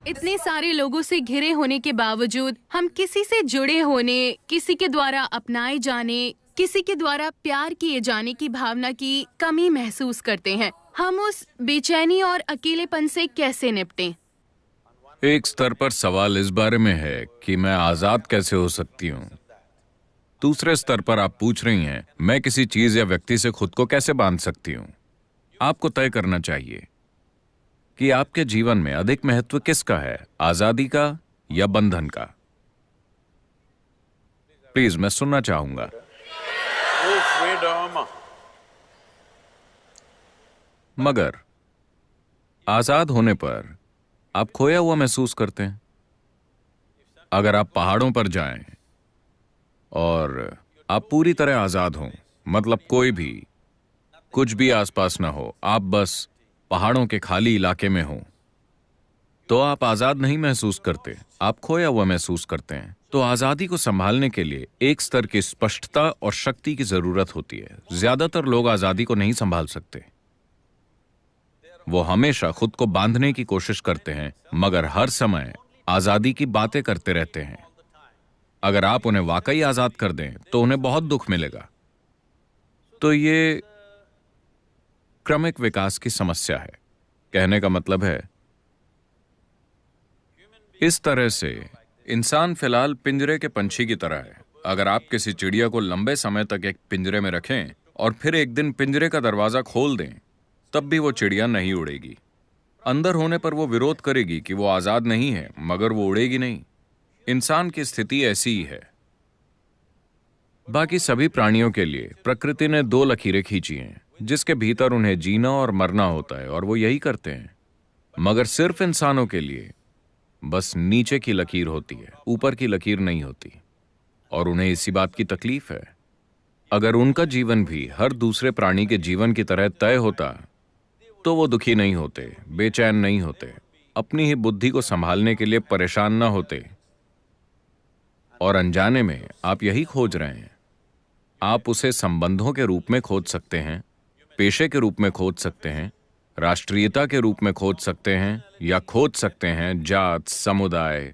इतने सारे लोगों से घिरे होने के बावजूद हम किसी से जुड़े होने, किसी के द्वारा अपनाए जाने, किसी के द्वारा प्यार किए जाने की भावना की कमी महसूस करते हैं। हम उस बेचैनी और अकेलेपन से कैसे निपटें? एक स्तर पर सवाल इस बारे में है कि मैं आजाद कैसे हो सकती हूँ। दूसरे स्तर पर आप पूछ रही हैं, मैं किसी चीज या व्यक्ति से खुद को कैसे बांध सकती हूँ। आपको तय करना चाहिए कि आपके जीवन में अधिक महत्व किसका है, आजादी का या बंधन का। प्लीज, मैं सुनना चाहूंगा। मगर आजाद होने पर आप खोया हुआ महसूस करते हैं। अगर आप पहाड़ों पर जाएं और आप पूरी तरह आजाद हों, मतलब कोई भी कुछ भी आसपास ना हो, आप बस पहाड़ों के खाली इलाके में हो, तो आप आजाद नहीं महसूस करते, आप खोया हुआ महसूस करते हैं। तो आजादी को संभालने के लिए एक स्तर की स्पष्टता और शक्ति की जरूरत होती है। ज्यादातर लोग आजादी को नहीं संभाल सकते। वो हमेशा खुद को बांधने की कोशिश करते हैं, मगर हर समय आजादी की बातें करते रहते हैं। अगर आप उन्हें वाकई आजाद कर दें तो उन्हें बहुत दुख मिलेगा। तो ये क्रमिक विकास की समस्या है। कहने का मतलब है, इस तरह से इंसान फिलहाल पिंजरे के पंछी की तरह है। अगर आप किसी चिड़िया को लंबे समय तक एक पिंजरे में रखें और फिर एक दिन पिंजरे का दरवाजा खोल दें, तब भी वो चिड़िया नहीं उड़ेगी। अंदर होने पर वो विरोध करेगी कि वो आजाद नहीं है, मगर वो उड़ेगी नहीं। इंसान की स्थिति ऐसी ही है। बाकी सभी प्राणियों के लिए प्रकृति ने दो लकीरें खींची हैं, जिसके भीतर उन्हें जीना और मरना होता है, और वो यही करते हैं। मगर सिर्फ इंसानों के लिए बस नीचे की लकीर होती है, ऊपर की लकीर नहीं होती। और उन्हें इसी बात की तकलीफ है। अगर उनका जीवन भी हर दूसरे प्राणी के जीवन की तरह तय होता तो वो दुखी नहीं होते, बेचैन नहीं होते, अपनी ही बुद्धि को संभालने के लिए परेशान ना होते। और अनजाने में आप यही खोज रहे हैं। आप उसे संबंधों के रूप में खोज सकते हैं, पेशे के रूप में खोज सकते हैं, राष्ट्रीयता के रूप में खोज सकते हैं, या खोज सकते हैं जात, समुदाय,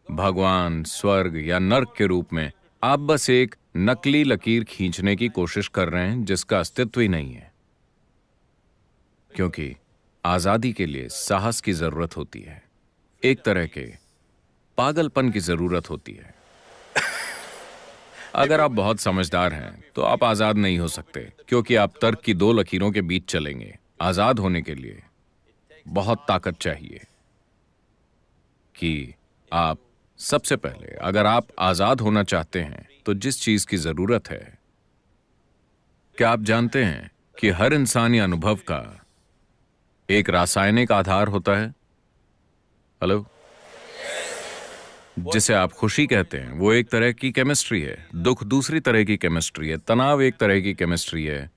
भगवान, स्वर्ग या नर्क के रूप में। आप बस एक नकली लकीर खींचने की कोशिश कर रहे हैं जिसका अस्तित्व ही नहीं है। क्योंकि आजादी के लिए साहस की जरूरत होती है, एक तरह के पागलपन की जरूरत होती है। अगर आप बहुत समझदार हैं तो आप आजाद नहीं हो सकते, क्योंकि आप तर्क की दो लकीरों के बीच चलेंगे। आजाद होने के लिए बहुत ताकत चाहिए। कि आप सबसे पहले, अगर आप आजाद होना चाहते हैं तो जिस चीज की जरूरत है, क्या आप जानते हैं कि हर इंसानी अनुभव का एक रासायनिक आधार होता है? हेलो? जिसे आप खुशी कहते हैं, वो एक तरह की केमिस्ट्री है, दुख दूसरी तरह की केमिस्ट्री है, तनाव एक तरह की केमिस्ट्री है,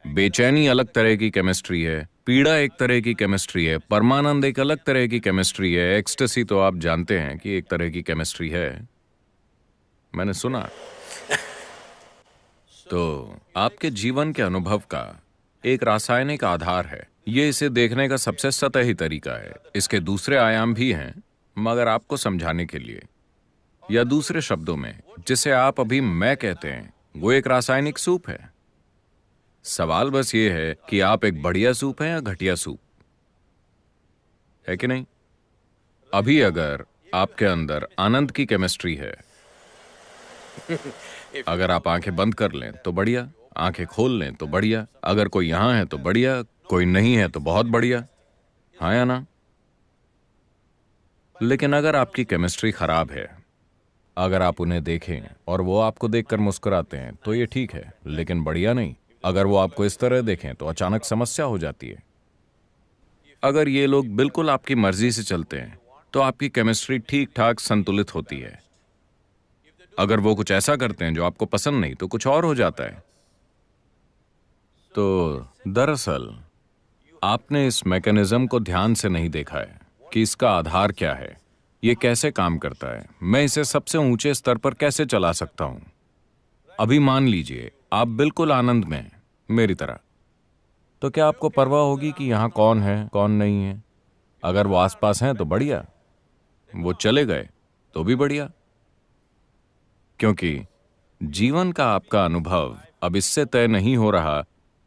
बेचैनी अलग तरह की केमिस्ट्री है, पीड़ा एक तरह की केमिस्ट्री है, परमानंद एक अलग तरह की केमिस्ट्री है, एक्सटेसी तो आप जानते हैं कि एक तरह की केमिस्ट्री है, मैंने सुना। तो आपके जीवन के अनुभव का एक रासायनिक आधार है। ये इसे देखने का सबसे सतही तरीका है। इसके दूसरे आयाम भी हैं, मगर आपको समझाने के लिए, या दूसरे शब्दों में, जिसे आप अभी मैं कहते हैं, वो एक रासायनिक सूप है। सवाल बस ये है कि आप एक बढ़िया सूप हैं या घटिया सूप, है कि नहीं? अभी अगर आपके अंदर आनंद की केमिस्ट्री है, अगर आप आंखें बंद कर लें तो बढ़िया, आंखें खोल लें तो बढ़िया, अगर कोई यहां है तो बढ़िया, कोई नहीं है तो बहुत बढ़िया, हाँ या ना? लेकिन अगर आपकी केमिस्ट्री खराब है, अगर आप उन्हें देखें और वो आपको देखकर मुस्कुराते हैं तो ये ठीक है, लेकिन बढ़िया नहीं। अगर वो आपको इस तरह देखें तो अचानक समस्या हो जाती है। अगर ये लोग बिल्कुल आपकी मर्जी से चलते हैं तो आपकी केमिस्ट्री ठीक ठाक संतुलित होती है। अगर वो कुछ ऐसा करते हैं जो आपको पसंद नहीं, तो कुछ और हो जाता है। तो दरअसल आपने इस मैकेनिज्म को ध्यान से नहीं देखा है कि इसका आधार क्या है, ये कैसे काम करता है, मैं इसे सबसे ऊंचे स्तर पर कैसे चला सकता हूं। अभी मान लीजिए आप बिल्कुल आनंद में हैं, मेरी तरह, तो क्या आपको परवाह होगी कि यहां कौन है कौन नहीं है? अगर वो आसपास हैं तो बढ़िया, वो चले गए तो भी बढ़िया, क्योंकि जीवन का आपका अनुभव अब इससे तय नहीं हो रहा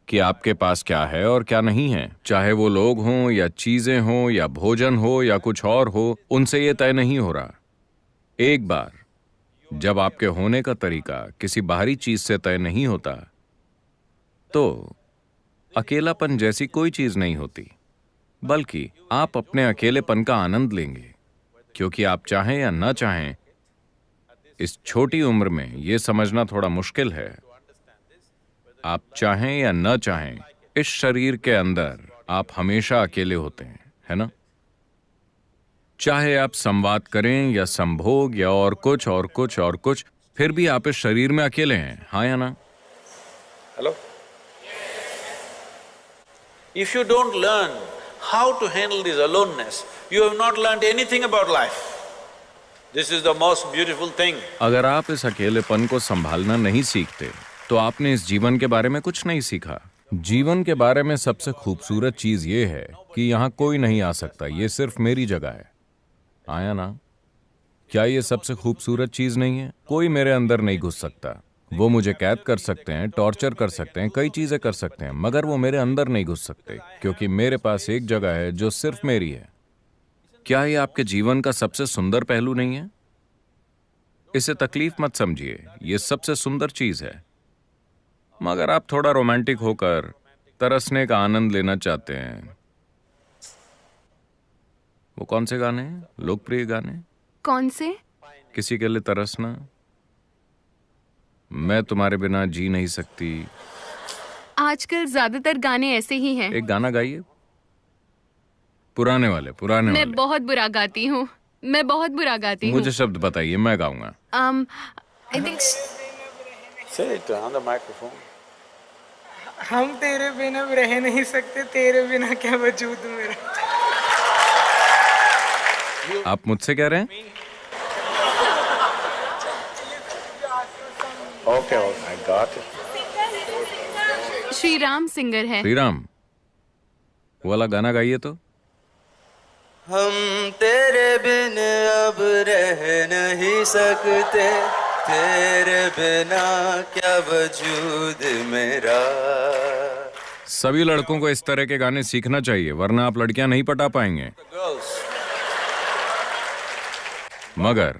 कि आपके पास क्या है और क्या नहीं है। चाहे वो लोग हों या चीजें हों या भोजन हो या कुछ और हो, उनसे ये तय नहीं हो रहा। एक बार जब आपके होने का तरीका किसी बाहरी चीज से तय नहीं होता, तो अकेलापन जैसी कोई चीज नहीं होती, बल्कि आप अपने अकेलेपन का आनंद लेंगे, क्योंकि आप चाहें या न चाहें, इस छोटी उम्र में यह समझना थोड़ा मुश्किल है, आप चाहें या न चाहें, इस शरीर के अंदर आप हमेशा अकेले होते हैं, है ना? चाहे आप संवाद करें या संभोग या और कुछ और कुछ और कुछ, फिर भी आप इस शरीर में अकेले हैं, हाँ या ना? Hello? If you don't learn how to handle this aloneness, you have not learned anything about life. This is the most beautiful thing. अगर आप इस अकेलेपन को संभालना नहीं सीखते, तो आपने इस जीवन के बारे में कुछ नहीं सीखा। जीवन के बारे में सबसे खूबसूरत चीज ये है कि यहाँ कोई नहीं आ सकता, ये सिर्फ मेरी जगह है, आया ना? क्या ये सबसे खूबसूरत चीज नहीं है? कोई मेरे अंदर नहीं घुस सकता। वो मुझे कैद कर सकते हैं, टॉर्चर कर सकते हैं, कई चीजें कर सकते हैं, मगर वो मेरे अंदर नहीं घुस सकते, क्योंकि मेरे पास एक जगह है जो सिर्फ मेरी है। क्या ये आपके जीवन का सबसे सुंदर पहलू नहीं है? इसे तकलीफ मत समझिए, ये सबसे सुंदर चीज है। मगर आप थोड़ा रोमांटिक होकर तरसने का आनंद लेना चाहते हैं। वो कौन से गाने हैं? लोकप्रिय गाने? कौन से? किसी के लिए तरसना, मैं तुम्हारे बिना जी नहीं सकती। आजकल ज्यादातर गाने ऐसे ही हैं। एक गाना गाइए, पुराने वाले मैं वाले। बहुत बुरा गाती हूँ, मैं बहुत बुरा गाती हूँ। मुझे शब्द बताइए, मैं गाऊंगा। I think Say it on the microphone. हम तेरे बिना रह नहीं सकते, तेरे बिना क्या वजूद मेरा। आप मुझसे कह रहे हैं? Okay, I got it. Shri Ram singer है। श्री राम, वो वाला गाना गाइए तो। हम तेरे बिन अब रह नहीं सकते, तेरे बिना क्या वजूद मेरा। सभी लड़कों को इस तरह के गाने सीखना चाहिए, वरना आप लड़कियां नहीं पटा पाएंगे। Girls, मगर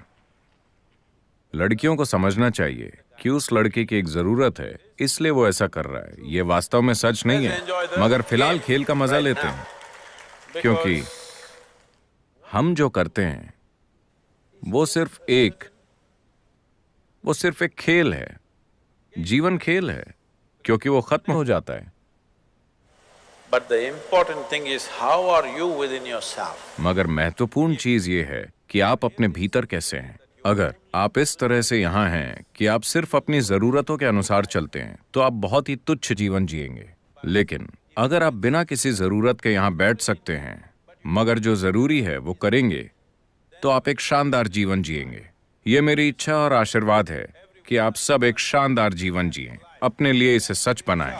लड़कियों को समझना चाहिए कि उस लड़के की एक जरूरत है, इसलिए वो ऐसा कर रहा है। ये वास्तव में सच नहीं है, मगर फिलहाल खेल का मजा लेते हैं, क्योंकि हम जो करते हैं वो सिर्फ एक खेल है। जीवन खेल है, क्योंकि वो खत्म हो जाता है। but the important thing is how are you within yourself? मगर महत्वपूर्ण चीज ये है कि आप अपने भीतर कैसे हैं। अगर आप इस तरह से यहाँ हैं कि आप सिर्फ अपनी जरूरतों के अनुसार चलते हैं, तो आप बहुत ही तुच्छ जीवन जिएंगे। लेकिन अगर आप बिना किसी जरूरत के यहाँ बैठ सकते हैं, मगर जो जरूरी है वो करेंगे, तो आप एक शानदार जीवन जिएंगे। ये मेरी इच्छा और आशीर्वाद है कि आप सब एक शानदार जीवन जिएं, अपने लिए इसे सच बनाएं।